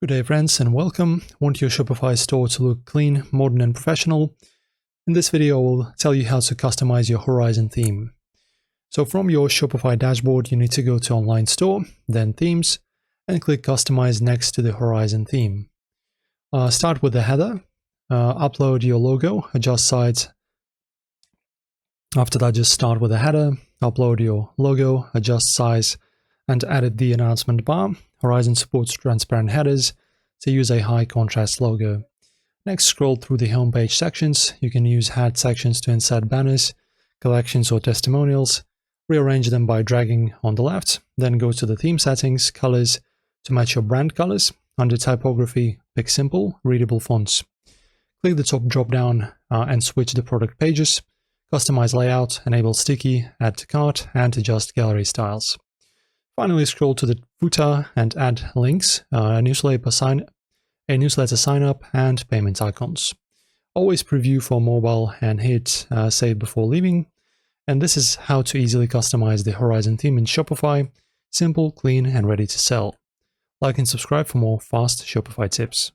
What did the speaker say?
Good day friends and welcome. Want your Shopify store to look clean, modern and professional? In this video I will tell you how to customize your Horizon theme. So from your Shopify dashboard you need to go to Online Store, then Themes, and click Customize next to the Horizon theme. Start with the header, upload your logo, adjust size. After that just start with the header, upload your logo, adjust size, and edit the announcement bar. Horizon supports transparent headers, so use a high contrast logo. Next, scroll through the homepage sections. You can use head sections to insert banners, collections or testimonials. Rearrange them by dragging on the left. Then go to the theme settings, colors to match your brand colors. Under typography, pick simple, readable fonts. Click the top drop down and switch the product pages. Customize layout, enable sticky, add to cart, and adjust gallery styles. Finally, scroll to the footer and add links, a newsletter sign up, and payment icons. Always preview for mobile and hit save before leaving. And this is how to easily customize the Horizon theme in Shopify. Simple, clean, and ready to sell. Like and subscribe for more fast Shopify tips.